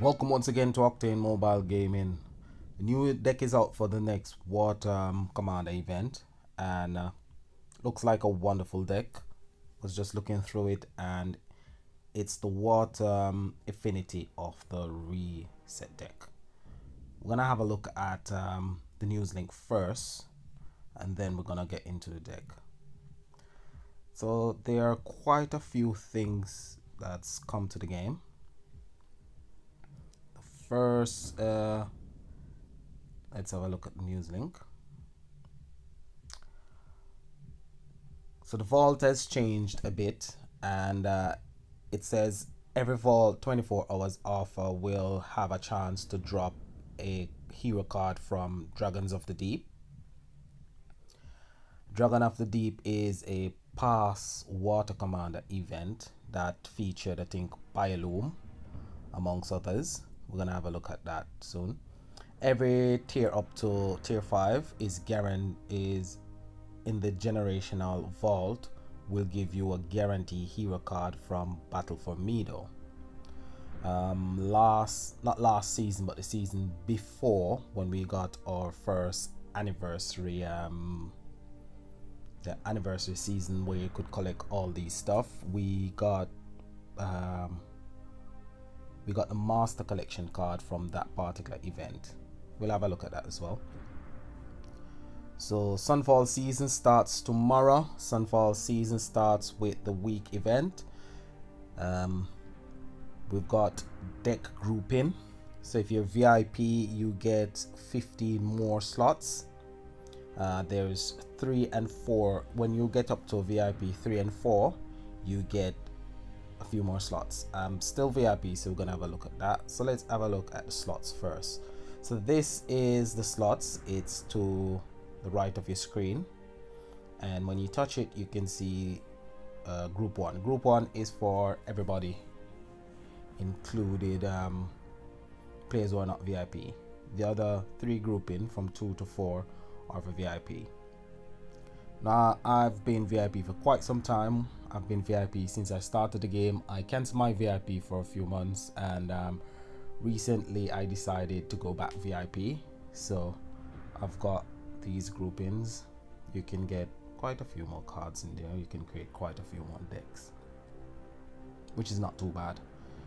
Welcome once again to Octane Mobile Gaming. The new deck is out for the next Water Commander event, and looks like a wonderful deck. Was just looking through it, and it's the Water Affinity of the Reset deck. We're gonna have a look at the news link first, and then we're gonna get into the deck. So there are quite a few things that's come to the game. First, let's have a look at the news link. So the vault has changed a bit, and it says every vault 24 hours offer will have a chance to drop a hero card from Dragons of the Deep. Dragon of the Deep is a past Water Commander event that featured, I think, Bioloom amongst others. We're gonna have a look at that soon. Every tier up to tier 5 is in the generational vault will give you a guarantee hero card from Battle for Meadow. Not last season, but the season before, when we got our first anniversary, the anniversary season where you could collect all these stuff, we got the master collection card from that particular event. We'll have a look at that as well. So Sunfall season starts tomorrow. Sunfall season starts with the week event. We've got deck grouping. So if you're VIP, you get 15 more slots. There's 3 and 4. When you get up to VIP 3 and 4, you get a few more slots. I'm still VIP, so we're gonna have a look at that. So let's have a look at the slots first. So this is the slots. It's to the right of your screen, and when you touch it, you can see group 1. Group 1 is for everybody, included players who are not VIP. The other 3 grouping from 2 to 4 are for VIP. Now, I've been VIP for quite some time. I've been VIP since I started the game. I canceled my VIP for a few months, and recently I decided to go back VIP. So I've got these groupings. You can get quite a few more cards in there. You can create quite a few more decks, which is not too bad,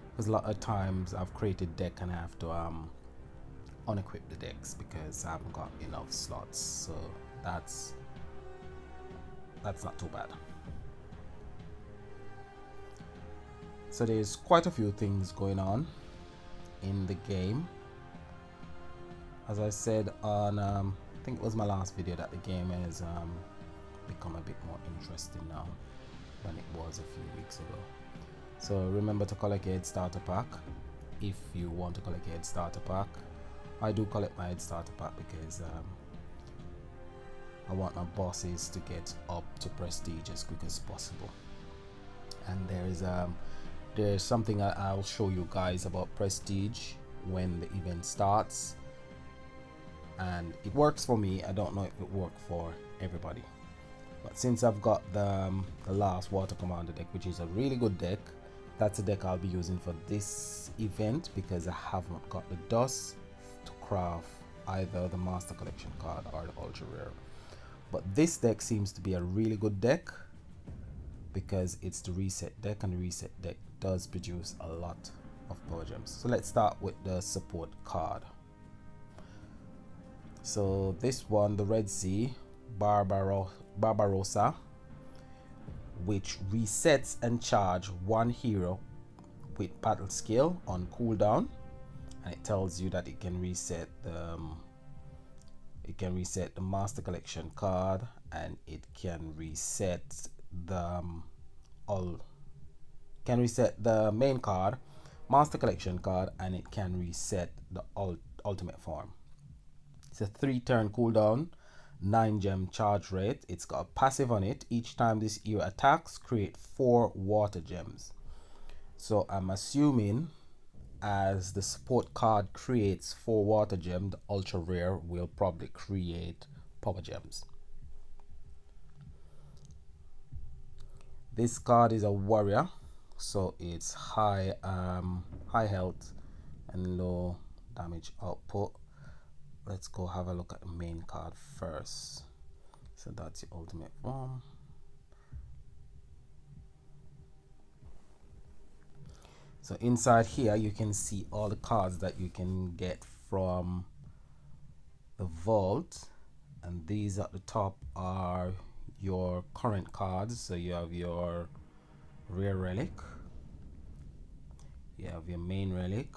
because a lot of times I've created deck and I have to unequip the decks because I haven't got enough slots. So that's not too bad. So there's quite a few things going on in the game. As I said on I think it was my last video, that the game has become a bit more interesting now than it was a few weeks ago. So remember to collect your head starter pack if you want to collect your head starter pack. I do collect my head starter pack because I want my bosses to get up to prestige as quick as possible. And there's something I'll show you guys about prestige when the event starts, and it works for me. I don't know if it works for everybody, but since I've got the last Water Commander deck, which is a really good deck, that's a deck I'll be using for this event, because I haven't got the dust to craft either the Master Collection card or the Ultra Rare. But this deck seems to be a really good deck because it's the reset deck, and the reset deck does produce a lot of power gems. So let's start with the support card. So this one, the Red Sea Barbarossa, which resets and charge 1 hero with battle skill on cooldown, and it tells you that it can reset the Master Collection card, and it can reset the main card, Master Collection card, and it can reset the ultimate form. It's a 3-turn cooldown, 9 gem charge rate. It's got a passive on it. Each time this hero attacks, create 4 water gems. So I'm assuming as the support card creates 4 water gems, the ultra rare will probably create power gems. This card is a warrior, so it's high health and low damage output. Let's go have a look at the main card first. So that's your ultimate form. So inside here you can see all the cards that you can get from the vault, and these at the top are your current cards. So you have your rare relic, you have your main relic,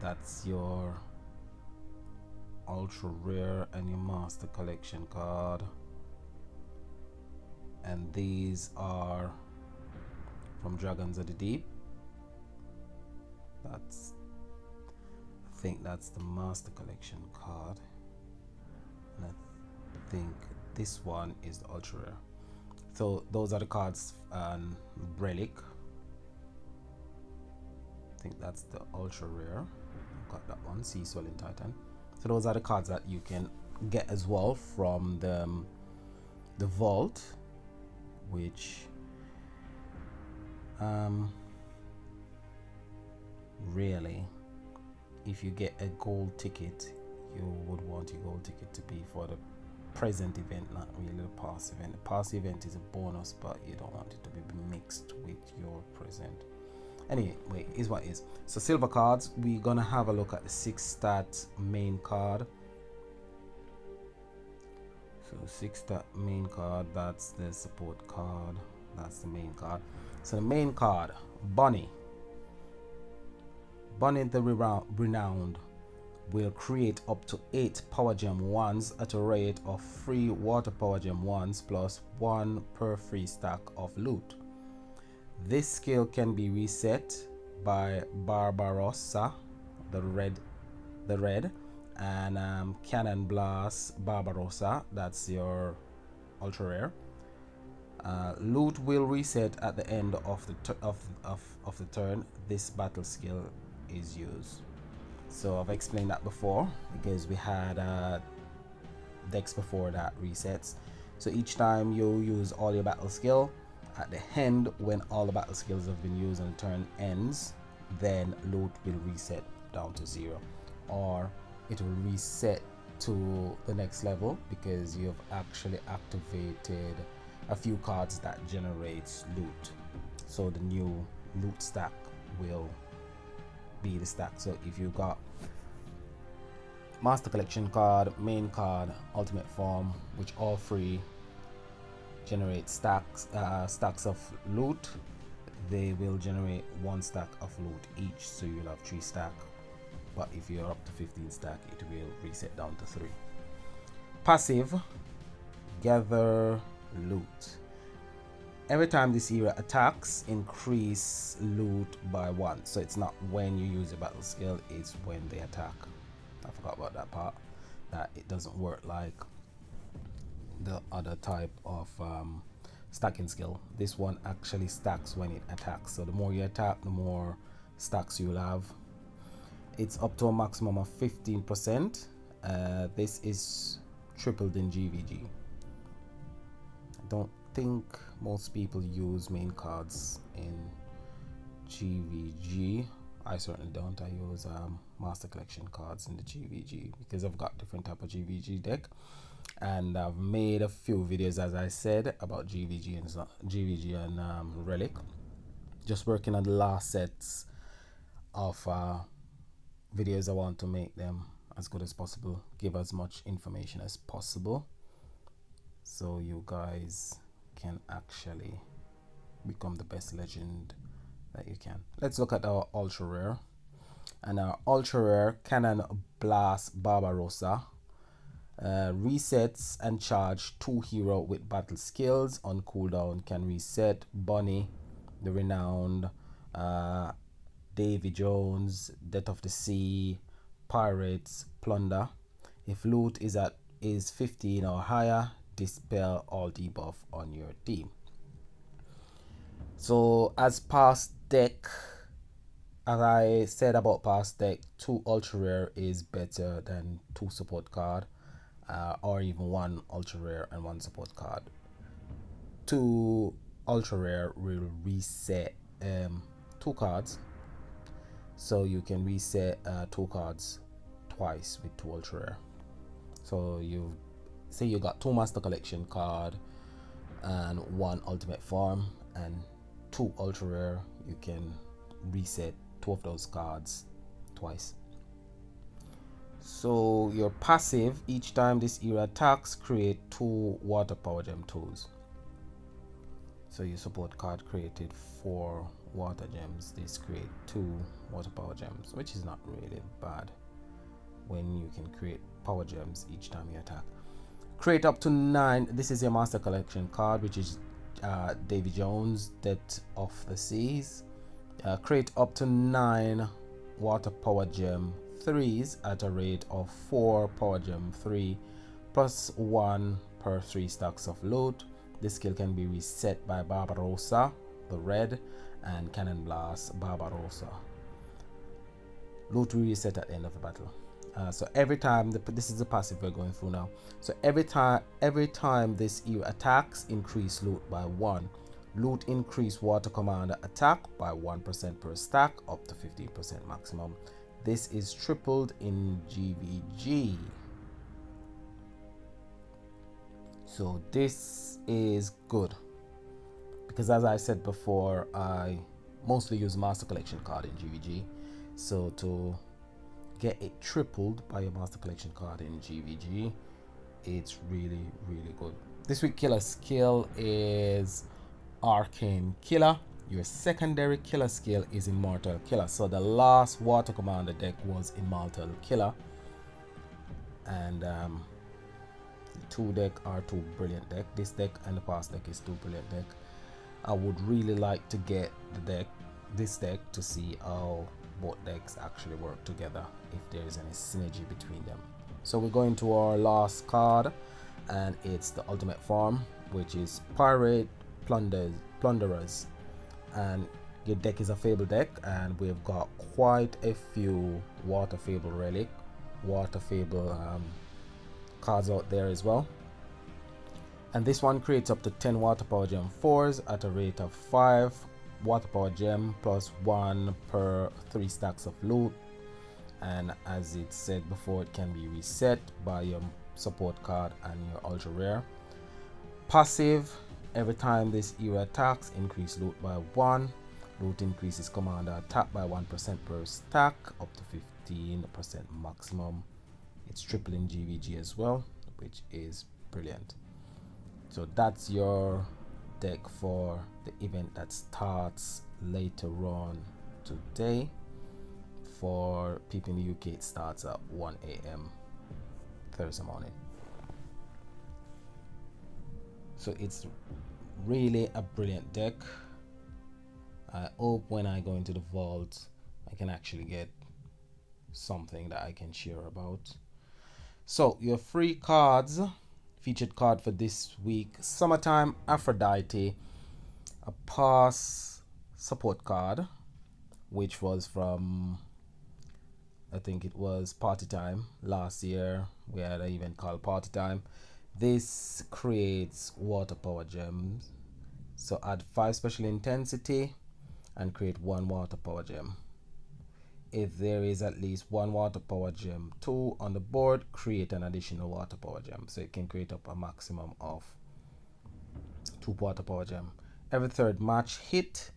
that's your ultra rare, and your master collection card, and these are from Dragons of the Deep. That's, I think that's the master collection card, and I think this one is the ultra rare. So those are the cards. And relic, I think that's the ultra rare. I've got that one, Sea Swelling Titan. So those are the cards that you can get as well from the vault, which really, if you get a gold ticket, you would want your gold ticket to be for the present event, not really the past event. The past event is a bonus, but you don't want it to be mixed with your present. Anyway, is what is. So silver cards, we're gonna have a look at the 6-stat main card. So 6-stat main card, that's the support card, that's the main card. So the main card, Bunny the Renowned, will create up to 8 Power Gem 1s at a rate of 3 Water Power Gem 1s plus 1 per free stack of loot. This skill can be reset by Barbarossa, the red, and Cannon Blast Barbarossa, that's your ultra rare. Loot will reset at the end of the turn this battle skill is used. So I've explained that before because we had decks before that resets. So each time you use all your battle skill, at the end when all the battle skills have been used and the turn ends, then loot will reset down to 0, or it will reset to the next level because you've actually activated a few cards that generates loot. So the new loot stack will be the stack. So if you got master collection card, main card, ultimate form, which all three generate stacks of loot, they will generate 1 stack of loot each, so you'll have 3 stack. But if you're up to 15 stack, it will reset down to 3. Passive, gather loot. Every time this era attacks, increase loot by 1. So it's not when you use a battle skill, it's when they attack. I forgot about that part, that it doesn't work like the other type of stacking skill. This one actually stacks when it attacks. So the more you attack, the more stacks you'll have. It's up to a maximum of 15%. This is tripled in GVG. I don't think most people use main cards in GVG. I certainly don't. I use master collection cards in the GVG because I've got different type of GVG deck, and I've made a few videos, as I said, about GVG and Relic. Just working on the last sets of videos. I want to make them as good as possible, give as much information as possible, so you guys can actually become the best legend that you can. Let's look at our ultra rare. And our ultra rare Cannon Blast Barbarossa resets and charge 2 hero with battle skills on cooldown. Can reset Bunny the Renowned, Davy Jones, Death of the Sea, Pirates, Plunder. If loot is 15 or higher, dispel all debuff on your team. So as past deck, as I said about past deck, 2 ultra rare is better than 2 support card, or even 1 ultra rare and 1 support card. 2 ultra rare will reset 2 cards. So you can reset 2 cards twice with 2 ultra rare. So you say you got 2 master collection card and 1 ultimate form and 2 ultra rare, you can reset 2 of those cards twice. So your passive, each time this era attacks, create 2 water power gem 2s. So your support card created 4 water gems, this create 2 water power gems, which is not really bad when you can create power gems each time you attack. Create up to 9, this is your master collection card, which is Davy Jones, Death of the Seas. Create up to 9 water power gem 3s at a rate of 4 power gem 3 plus 1 per 3 stacks of loot. This skill can be reset by Barbarossa, the red, and Cannon Blast Barbarossa. Loot will reset at the end of the battle. So every time this is the passive we're going through now. So every time this era attacks, increase loot by 1. Loot increase water commander attack by 1% per stack up to 15% maximum. This is tripled in GVG. So this is good because, as I said before, I mostly use master collection card in GVG. So to get it tripled by a master collection card in GVG, it's really good. This week killer skill is Arcane Killer. Your secondary killer skill is Immortal Killer. So the last water commander deck was Immortal Killer, and the 2 deck are 2 brilliant deck. This deck and the past deck is 2 brilliant deck. I would really like to get this deck to see how both decks actually work together, if there is any synergy between them. So we're going to our last card, and it's the ultimate form, which is Pirate Plunderers. And your deck is a Fable deck, and we've got quite a few Water Fable Relic, Water Fable cards out there as well. And this one creates up to 10 Water Power Gem 4s at a rate of 5 Water Power Gem plus 1 per 3 stacks of loot. And as it said before, it can be reset by your support card and your ultra rare. Passive, every time this era attacks, increase loot by 1. Loot increases commander attack by 1% per stack up to 15% maximum. It's triple in GVG as well, which is brilliant. So that's your deck for the event that starts later on today. For people in the UK, it starts at 1 a.m. Thursday morning. So it's really a brilliant deck. I hope when I go into the vault I can actually get something that I can share about. So your free cards, featured card for this week, Summertime Aphrodite, a pass support card, which was from, I think it was Party Time last year. We had an event called Party Time. This creates water power gems, so add 5 special intensity and create 1 water power gem. If there is at least 1 water power gem 2 on the board, create an additional water power gem. So it can create up a maximum of 2 water power gem. Every 3rd match hit,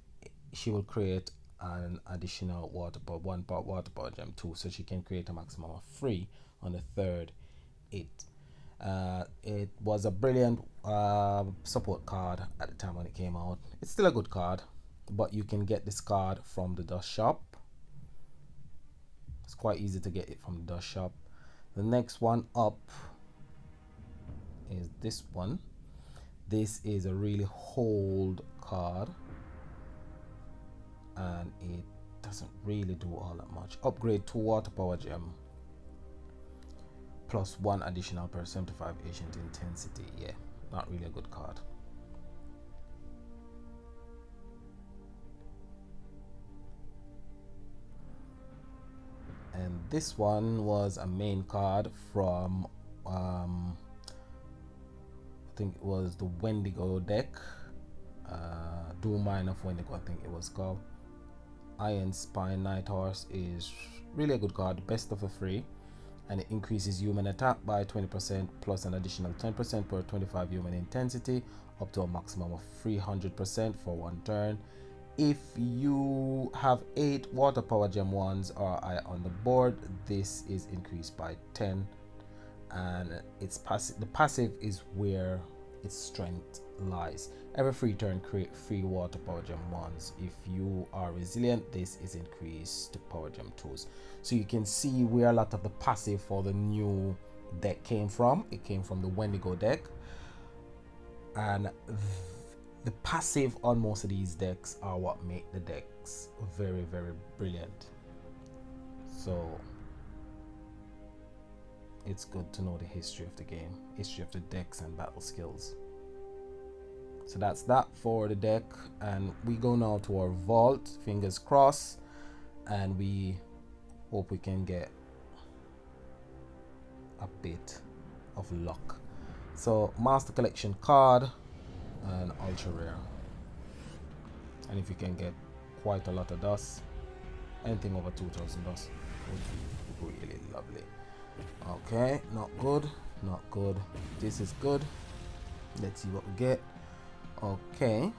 she will create an additional water power water power gem 2. So she can create a maximum of 3 on the 3rd hit. It was a brilliant support card at the time when it came out. It's still a good card, but you can get this card from the dust shop. It's quite easy to get it from the dust shop. The next one up is this one. This is a really hold card, and it doesn't really do all that much. Upgrade 2 water power gem plus 1 additional per 75 ancient intensity. Yeah, not really a good card. And this one was a main card from I think it was the Wendigo deck, Doom Mine of Wendigo, I think it was called. Iron Spine Night Horse is really a good card, best of the three, and it increases human attack by 20% plus an additional 10% per 25 human intensity up to a maximum of 300% for 1 turn. If you have 8 water power gem 1s or I on the board, this is increased by 10, and its passive, the passive is where its strength lies. Every free turn create 3 water power gem 1s. If you are resilient, this is increased to power gem 2s. So you can see where a lot of the passive for the new deck came from. It came from the Wendigo deck, and the passive on most of these decks are what make the decks very, very brilliant. So it's good to know the history of the game, history of the decks and battle skills. So that's that for the deck, and we go now to our vault, fingers crossed, and we hope we can get a bit of luck. So master collection card and ultra rare, and if you can get quite a lot of dust, anything over 2000 dust would be really lovely. Okay, not good, not good. This is good. Let's see what we get. Okay,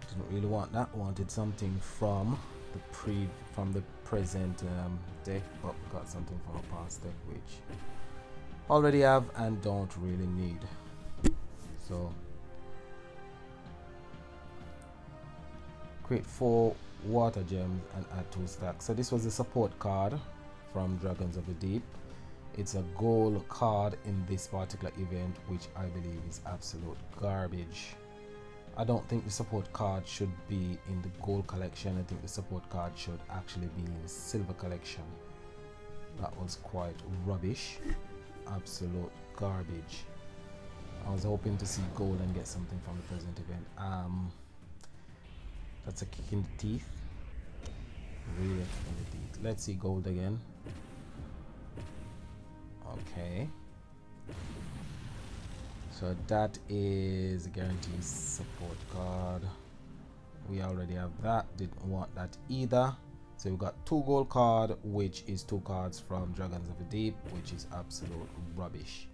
didn't really want that. Wanted something from the present deck, but got something from a past deck which already have and don't really need. So create 4 water gems and add 2 stacks. So this was a support card from Dragons of the Deep. It's a gold card in this particular event, which I believe is absolute garbage. I don't think the support card should be in the gold collection. I think the support card should actually be in the silver collection. That was quite rubbish. Absolute garbage. I was hoping to see gold and get something from the present event. That's a kick in the teeth. Really a kick in the teeth. Let's see gold again. Okay. So that is a guaranteed support card. We already have that. Didn't want that either. So we got 2 gold card, which is 2 cards from Dragons of the Deep, which is absolute rubbish.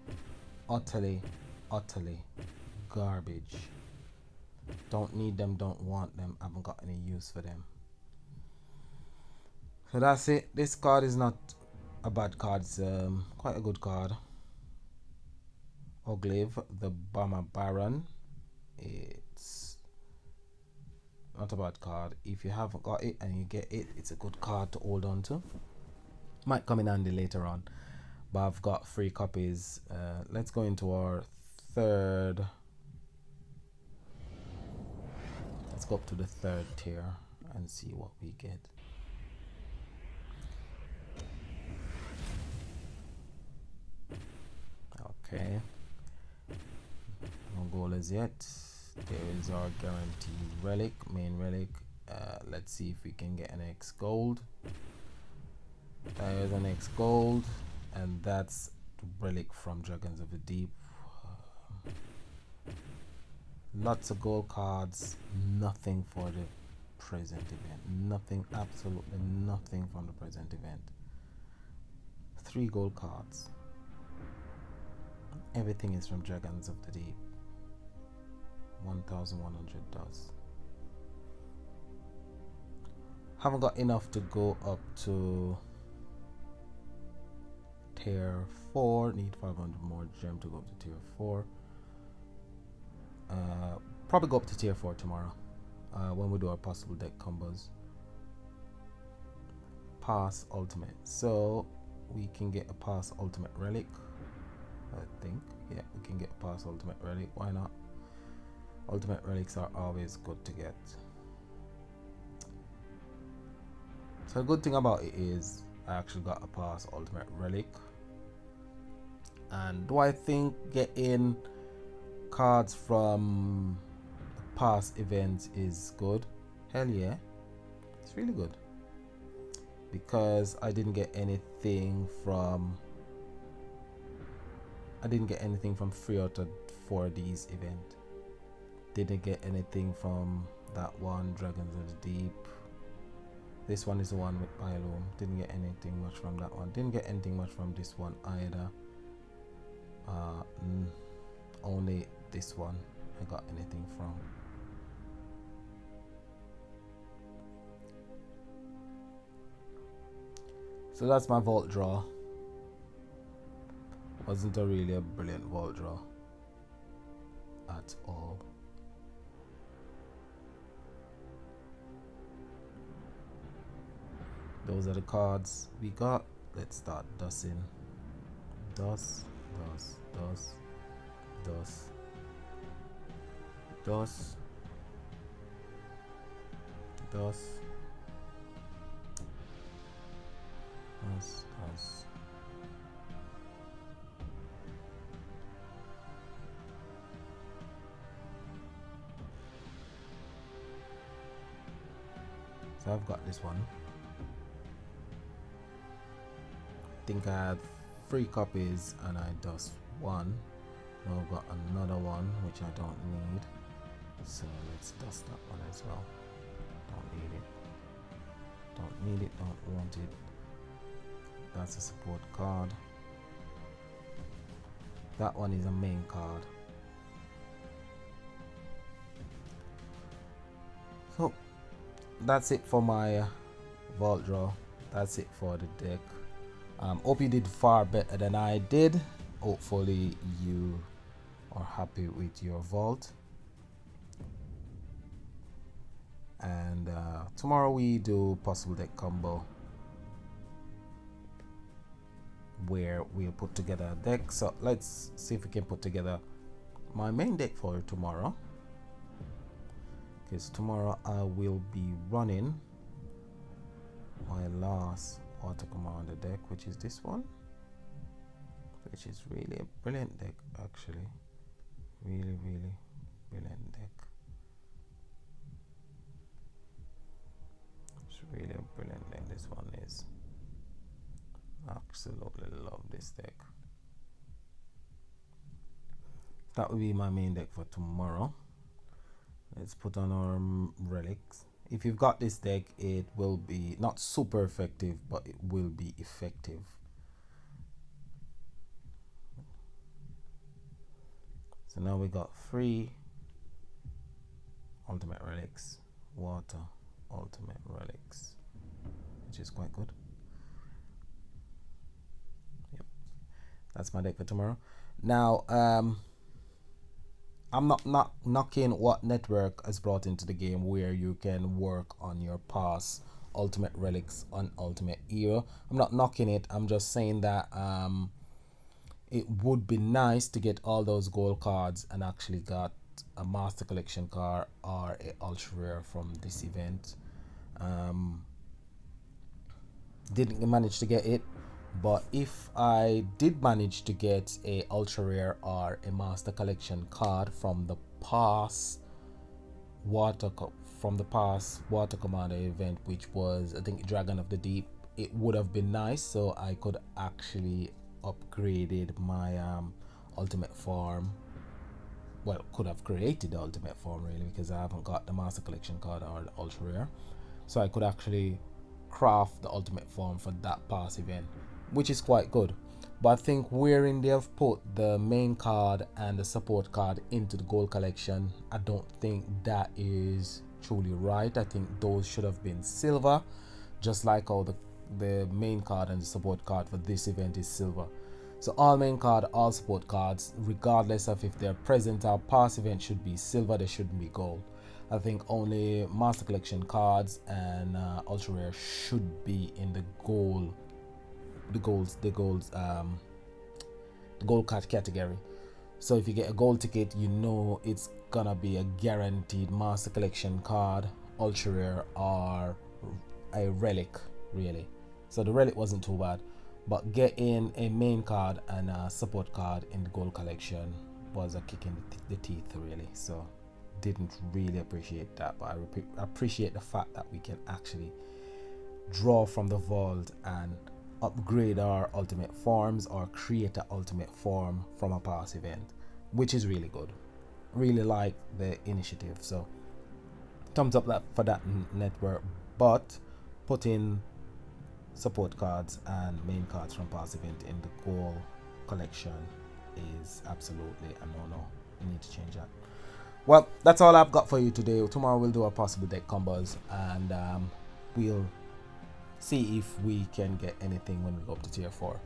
Utterly garbage. Don't need them, don't want them, haven't got any use for them. So that's it. This card is not a bad card. It's quite a good card. Oglive, the Bomber Baron. It's not a bad card. If you haven't got it and you get it, it's a good card to hold on to. Might come in handy later on, but I've got 3 copies. Let's go into our third. Let's go up to the 3rd tier and see what we get. Okay, no goal as yet. There is our guaranteed relic, main relic. Let's see if we can get an X gold. There's an X gold, and that's the relic from Dragons of the Deep. Lots of gold cards, nothing for the present event. Nothing, absolutely nothing from the present event. 3 gold cards. Everything is from Dragons of the Deep. 1100 does. Haven't got enough to go up to tier 4. Need 500 more gem to go up to tier 4. Probably go up to tier 4 tomorrow when we do our possible deck combos. Pass ultimate. So we can get a pass ultimate relic. I think, yeah, we can get a pass ultimate relic. Why not? Ultimate relics are always good to get. So the good thing about it is I actually got a pass ultimate relic. And do I think getting cards from past events is good? Hell yeah, it's really good, because I didn't get anything from 3 out of 4 D's event. Didn't get anything from that one. Dragons of the Deep. This one is the one with Pylum. Didn't get anything much from that one. Didn't get anything much from this one either. Only this one I got anything from. So that's my vault draw. Wasn't a really a brilliant vault draw at all. Those are the cards we got. Let's start dusting. Dust, dust, dust, dust, dust, dust, dust, dust. So I've got this one. I think I had 3 copies and I dust 1. Now I've got another one which I don't need. So let's dust that one as well. Don't need it. Don't need it, don't want it. That's a support card. That one is a main card. So that's it for my vault draw. That's it for the deck. Hope you did far better than I did. Hopefully you are happy with your vault. And tomorrow we do possible deck combo where we'll put together a deck. So let's see if we can put together my main deck for tomorrow. Because tomorrow I will be running my last water commander deck, which is this one, which is really a brilliant deck actually. Really brilliant deck. It's really a brilliant deck, this one is. Absolutely love this deck. That will be my main deck for tomorrow. Let's put on our relics. If you've got this deck, it will be not super effective, but it will be effective. So now we got 3 ultimate relics, water ultimate relics, which is quite good. Yep, that's my deck for tomorrow. Now I'm not knocking what network has brought into the game where you can work on your past ultimate relics on ultimate era. I'm not knocking it. I'm just saying that it would be nice to get all those gold cards and actually got a master collection card or a ultra rare from this event. Didn't manage to get it, but if I did manage to get a ultra rare or a master collection card from the past water commander event, which was I think Dragon of the Deep, it would have been nice, so I could actually upgraded my ultimate form. Well, could have created the ultimate form really, because I haven't got the master collection card or the ultra rare, so I could actually craft the ultimate form for that past event, which is quite good. But I think wherein they have put the main card and the support card into the gold collection, I don't think that is truly right. I think those should have been silver, just like how the main card and the support card for this event is silver. So all main card, all support cards, regardless of if they're present or past event, should be silver. They shouldn't be gold. I think only master collection cards and ultra rare should be in the gold, the gold card category. So if you get a gold ticket, you know it's gonna be a guaranteed master collection card, ultra rare, or a relic really. So the relic wasn't too bad, but getting a main card and a support card in the gold collection was a kick in the teeth really. So didn't really appreciate that, but I appreciate the fact that we can actually draw from the vault and upgrade our ultimate forms or create an ultimate form from a past event, which is really good. really like the initiative. So thumbs up that for that network, but put in support cards and main cards from past event in the goal collection is absolutely a no-no. You need to change that. Well, that's all I've got for you today. Tomorrow we'll do our possible deck combos, and we'll see if we can get anything when we go up to tier 4.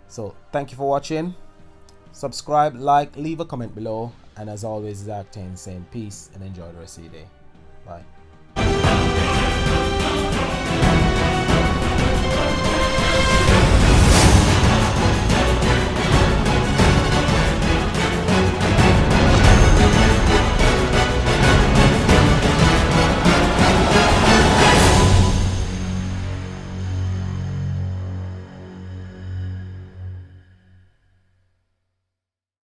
So thank you for watching. Subscribe, like, leave a comment below, and as always, Zach saying peace and enjoy the rest of your day. Bye.